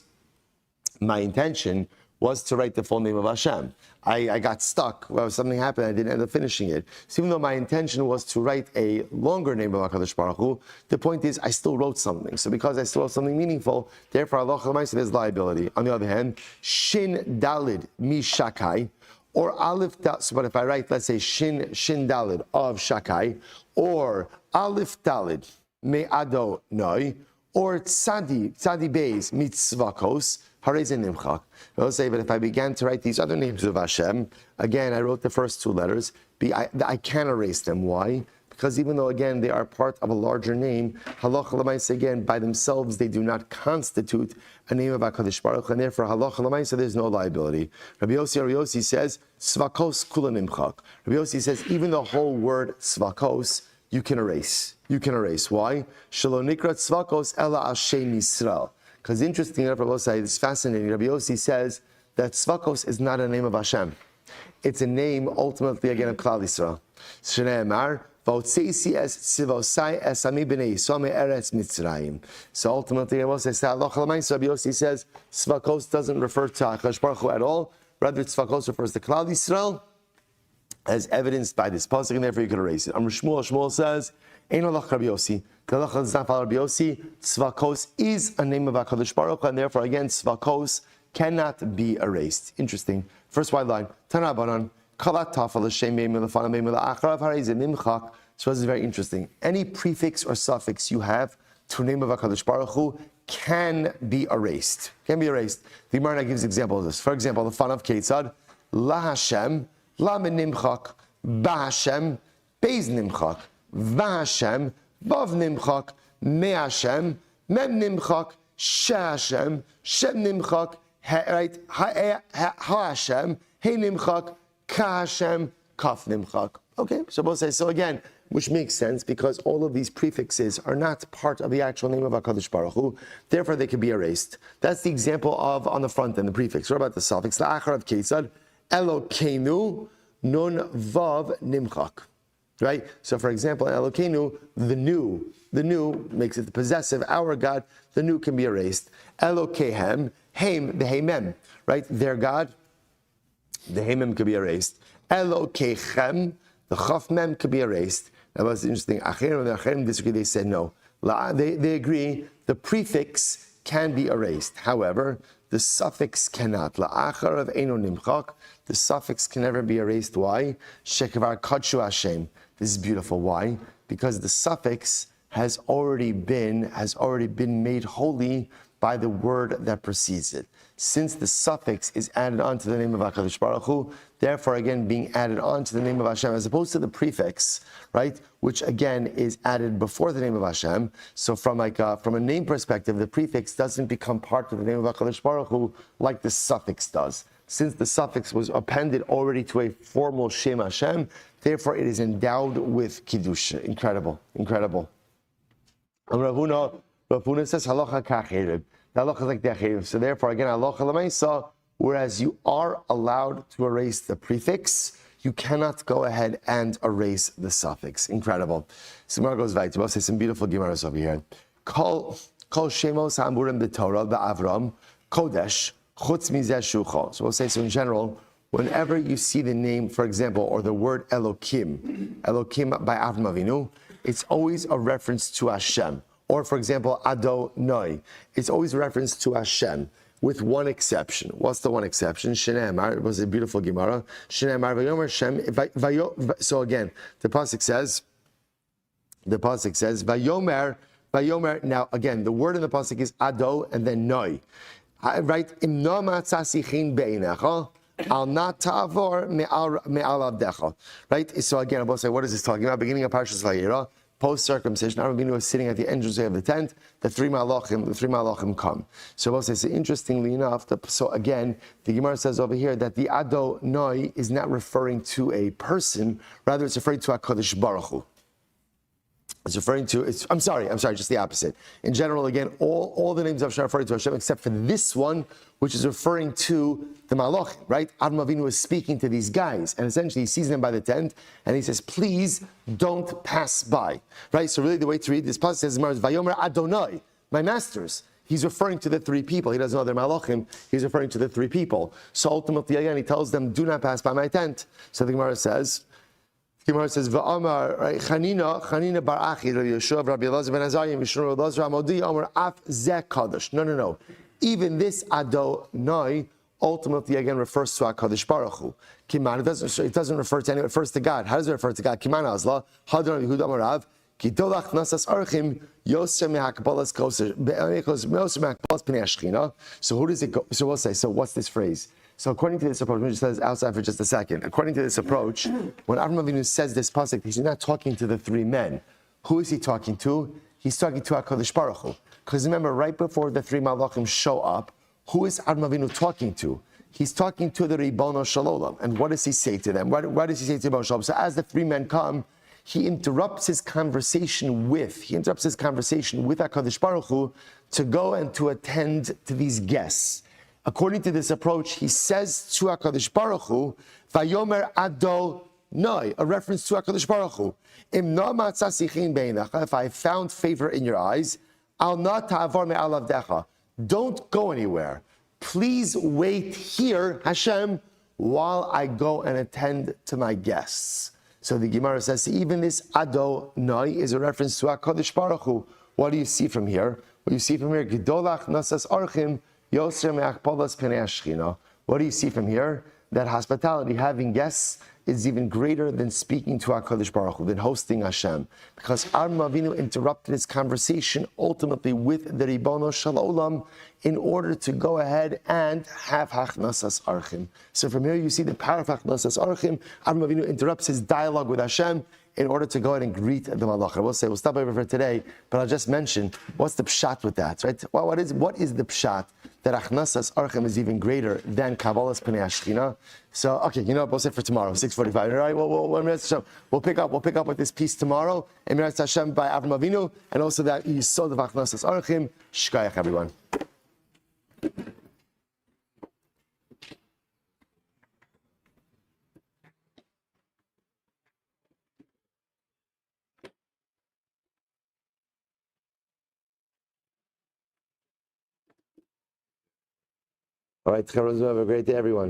my intention was to write the full name of Hashem. I got stuck. Well, something happened. I didn't end up finishing it. So even though my intention was to write a longer name of HaKadosh Baruch Hu, the point is I still wrote something. So because I still wrote something meaningful, therefore Allah Chalamayim, there's liability. On the other hand, Shin Dalid Mi Shakai, or Aleph Dalid. So but if I write, let's say Shin Dalid of Shakai, or Aleph Dalid Me Ado Noi, or Tzadi Beis Mitzvakos, Harei Nimchak. I'll say, but if I began to write these other names of Hashem, again, I wrote the first two letters, I can erase them. Why? Because even though, again, they are part of a larger name, halacha l'maisa, again, by themselves, they do not constitute a name of HaKadosh Baruch Hu, and therefore, halacha l'maisa, there's no liability. Rabbi Yossi says, Svakos kula nimchak. Rabbi Yossi says, even the whole word Svakos, you can erase. Why? Shelo nikrat Svakos ela Hashem Yisrael. Because interesting enough, Rabbi Yossi, it's fascinating. Rabbi Yossi says that Svakos is not a name of Hashem. It's a name, ultimately, again, of Klal Yisrael. Shneimar, V'otzeisi es tzivosai es ami b'nei Yisrael me'eretz Mitzrayim. So ultimately, Rabbi Yossi says, Rabbi Yossi says, Svakos doesn't refer to HaKadosh Baruch Hu at all. Rather, Svakos refers to Klal Yisrael. as evidenced by this pasuk, and therefore you could erase it. Shmuel says, Ein halach Rabbi Yossi. The halacha does not follow Rabbi Yossi. Tzvakos is a name of HaKadosh Baruch Hu, and therefore again Tzvakos cannot be erased. Interesting. First white line. Tanabanan. Kalat tafel l'shem meim l'fana meim l'acharav harei nimchak. So this is very interesting. Any prefix or suffix you have to a name of HaKadosh Baruch Hu can be erased. Can be erased. The Gemara gives example of this. For example, the fun of Ketzad, La Hashem, La min nimchak, Ba Hashem, Beis nimchak, Va Hashem, Vav nimchak, Me Hashem, Mem nimchak, She Hashem, Shem nimchak, right? Ha Hashem, He nimchak, Ka Hashem, Kaf nimchak. Okay, so we'll say so again, which makes sense because all of these prefixes are not part of the actual name of HaKadosh Baruch Hu, therefore they can be erased. That's the example of on the front end, the prefix. What about the suffix? The achar of Ketzad, Elokeinu, Nun Vav Nimchak. Right? So for example, Elokeinu, the new makes it the possessive, our God, the new can be erased. Elokehem, Haim, the Haimem, right? Their God, the Haimem could be erased. Elokechem, the Chaf Mem could be erased. That was interesting. Acherim, the Acherim disagree. They said no. They agree the prefix can be erased. However, the suffix cannot. La'achar of Eino Nimchak, the suffix can never be erased. Why? Shekvar Kadshu Hashem. This is beautiful. Why? Because the suffix has already been made holy by the word that precedes it. Since the suffix is added on to the name of HaKadosh Baruch Hu, therefore again being added on to the name of Hashem, as opposed to the prefix, right, which again is added before the name of Hashem. So from a name perspective, the prefix doesn't become part of the name of HaKadosh Baruch Hu like the suffix does. Since the suffix was appended already to a formal Shem Hashem, therefore it is endowed with Kiddush. Incredible. Rav Huna says halacha ka'achirim. The halacha is like the achirim. So therefore, again, halacha l'maisa, whereas you are allowed to erase the prefix, you cannot go ahead and erase the suffix. Incredible. So Gemara goes weiter. We'll say some beautiful Gemaras over here. Kol shemos ha'amurim b'Torah b'Avram kodesh chutz mizeh shucha. So we'll say, so in general, whenever you see the name, for example, or the word Elokim by Avram Avinu, it's always a reference to Hashem. Or, for example, Adonai. It's always a reference to Hashem, with one exception. What's the one exception? Shnei Amar. It was a beautiful Gemara. Shnei Amar Vayomer Shem. So again, the pasuk says, Vayomer. Now again, the word in the pasuk is Ado and then Noi. Right? Im no matzasichin beinecha. Al not ta'avor me'al avdecha. Right? So again, I will say, what is this talking about? Beginning of Parshas Vayera. Post-circumcision, Avram Avinu was sitting at the entrance of the tent. The three malachim come. So we'll say, so interestingly enough, so again, the Gemara says over here that the Adonai is not referring to a person, rather it's referring to HaKadosh Baruch Hu. It's referring to, I'm sorry, just the opposite. In general, again, all the names of Hashem are referring to Hashem except for this one, which is referring to the Malach, right? Avram Avinu is speaking to these guys, and essentially he sees them by the tent, and he says, please don't pass by, right? So really the way to read this passage says, Vayomer Adonai, my masters. He's referring to the three people. He doesn't know they're Malachim. He's referring to the three people. So ultimately, again, he tells them, do not pass by my tent. So the Gemara says, "Va'amar Chanina bar Achi Rabbi Yeshua Rabbi Elazar ben Azariah Mishnu Rabbi Elazar Amodi Amar Af Zeh Kadosh." No. Even this Adonai ultimately again refers to HaKadosh Baruch Hu. Kiman, it doesn't refer to anyone. It refers to God. How does it refer to God? Kiman Azla Hadron Yehuda Amarav Kidolach Nasas Archim Yosem Mehakbalas Koser Yosem Mehakbalas Pnei Ashchina. So who does it go? So we'll say. So what's this phrase? So according to this approach, let me just say this outside for just a second. According to this approach, when Avram Avinu says this pasuk, he's not talking to the three men. Who is he talking to? He's talking to HaKadosh Baruch Hu. Because remember, right before the three malachim show up, who is Avram Avinu talking to? He's talking to the Ribono Shel Olam. And what does he say to them? What does he say to Ribono Shel Olam? So as the three men come, he interrupts his conversation with HaKadosh Baruch Hu to go and to attend to these guests. According to this approach, he says to HaKadosh Baruch Hu, Vayomer Adonai, a reference to HaKadosh Baruch Hu. Im no matzasichin beinecha, if I found favor in your eyes, Al na ta'avor me'al avdecha. Don't go anywhere. Please wait here, Hashem, while I go and attend to my guests. So the Gemara says, even this Adonai is a reference to HaKadosh Baruch Hu. What do you see from here? What you see from here, Gedolach Nasas Archim Yoser Me'achpalas Penei Ashchina. What do you see from here? That hospitality, having guests, is even greater than speaking to HaKadosh Baruch Hu, than hosting Hashem. Because Avraham Avinu interrupted his conversation ultimately with the Ribono Shel Olam in order to go ahead and have Hachnasas Archim. So from here you see the power of Hachnasas Archim. Avraham Avinu interrupts his dialogue with Hashem in order to go ahead and greet the Malach. I will say, we'll stop over for today, but I'll just mention, what's the pshat with that, right? Well, what is the pshat that Achnasas Archim is even greater than Kabbalas Pnei Ashchina? So, okay, you know what, we'll say for tomorrow, 6:45. All right, we'll pick up with this piece tomorrow, and Mirat Hashem by Avraham Avinu, and also that Yisod of Achnasas Archim. Shkayach, everyone. All right, have a great day, everyone.